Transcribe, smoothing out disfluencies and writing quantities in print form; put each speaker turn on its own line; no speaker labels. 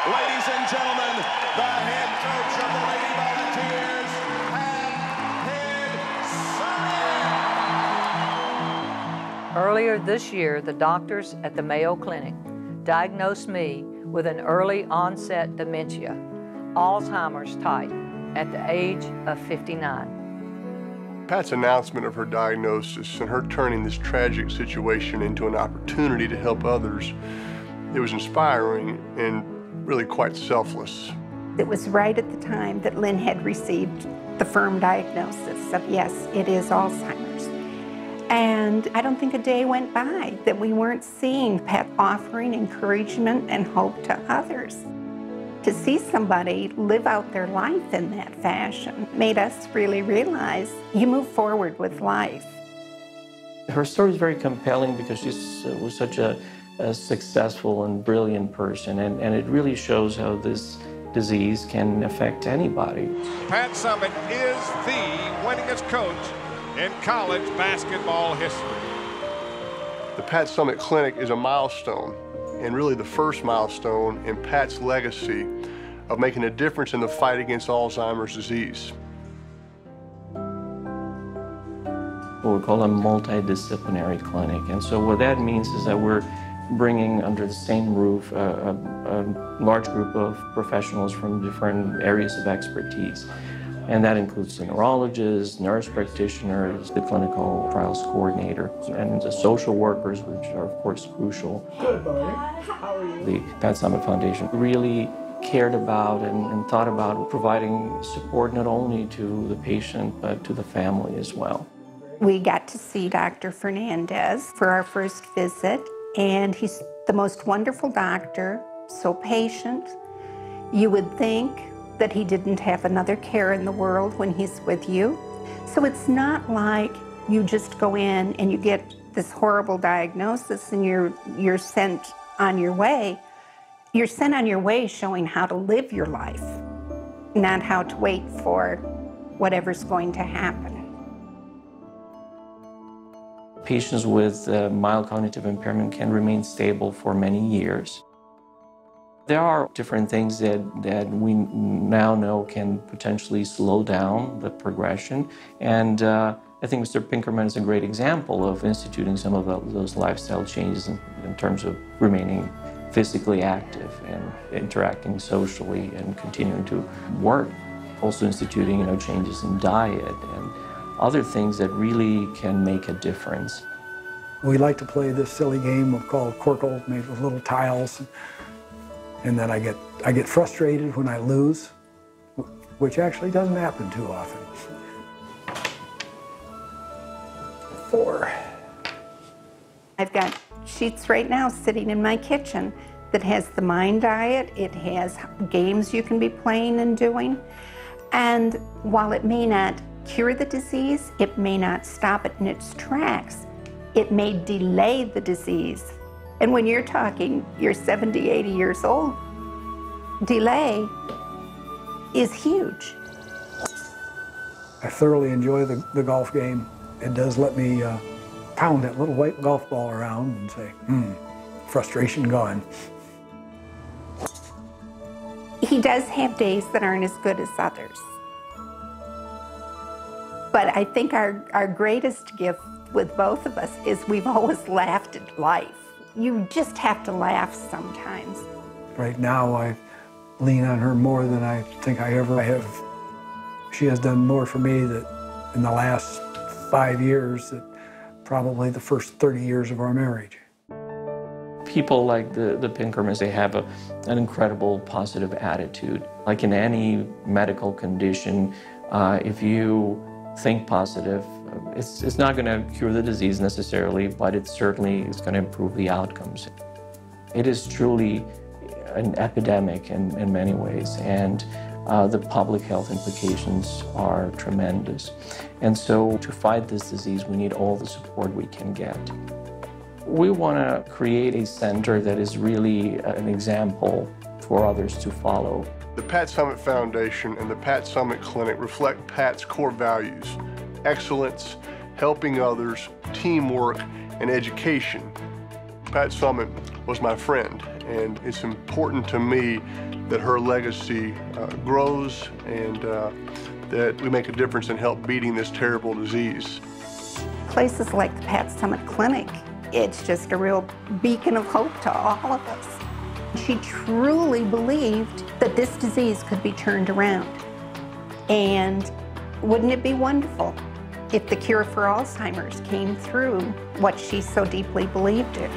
Ladies and gentlemen, the head coach of the Lady Volunteers, Pat Summitt.
Earlier this year, the doctors at the Mayo Clinic diagnosed me with an early onset dementia, Alzheimer's type, at the age of 59.
Pat's announcement of her diagnosis and her turning this tragic situation into an opportunity to help others, it was inspiring and really quite selfless.
It was right at the time that Lynn had received the firm diagnosis of, yes, it is Alzheimer's. And I don't think a day went by that we weren't seeing Pat offering encouragement and hope to others. To see somebody live out their life in that fashion made us really realize you move forward with life.
Her story is very compelling because she was such a successful and brilliant person, and it really shows how this disease can affect anybody.
Pat Summitt is the winningest coach in college basketball history.
The Pat Summitt Clinic is a milestone, and really the first milestone in Pat's legacy of making a difference in the fight against Alzheimer's disease.
What we call a multidisciplinary clinic, and so what that means is that we're bringing under the same roof a large group of professionals from different areas of expertise. And that includes the neurologists, nurse practitioners, the clinical trials coordinator, and the social workers, which are, of course, crucial.
Good morning. How are you?
The Pat Summitt Foundation really cared about and thought about providing support not only to the patient, but to the family as well.
We got to see Dr. Fernandez for our first visit, and he's the most wonderful doctor, so patient. You would think that he didn't have another care in the world when he's with you. So it's not like you just go in and you get this horrible diagnosis and you're sent on your way. You're sent on your way showing how to live your life, not how to wait for whatever's going to happen.
Patients with mild cognitive impairment can remain stable for many years. There are different things that we now know can potentially slow down the progression, and I think Mr. Pinkerman is a great example of instituting some of those lifestyle changes in terms of remaining physically active and interacting socially and continuing to work. Also instituting changes in diet and other things that really can make a difference.
We like to play this silly game called Quirkle, made with little tiles. And then I get frustrated when I lose, which actually doesn't happen too often. 4.
I've got sheets right now sitting in my kitchen that has the Mind Diet. It has games you can be playing and doing. And while it may not cure the disease, it may not stop it in its tracks. It may delay the disease. And when you're talking, you're 70, 80 years old, delay is huge.
I thoroughly enjoy the golf game. It does let me pound that little white golf ball around and say, frustration gone.
He does have days that aren't as good as others. But I think our greatest gift with both of us is we've always laughed at life. You just have to laugh sometimes.
Right now, I lean on her more than I think I ever have. She has done more for me that in the last 5 years than probably the first 30 years of our marriage.
People like the Pinkermans, they have an incredible positive attitude. Like in any medical condition, if you think positive, it's not going to cure the disease necessarily, but it certainly is going to improve the outcomes. It is truly an epidemic in many ways, and the public health implications are tremendous. And so to fight this disease, we need all the support we can get. We want to create a center that is really an example for others to follow.
The Pat Summitt Foundation and the Pat Summitt Clinic reflect Pat's core values: excellence, helping others, teamwork, and education. Pat Summitt was my friend, and it's important to me that her legacy grows and that we make a difference in help beating this terrible disease.
Places like the Pat Summitt Clinic, it's just a real beacon of hope to all of us. She truly believed that this disease could be turned around. And wouldn't it be wonderful if the cure for Alzheimer's came through what she so deeply believed in?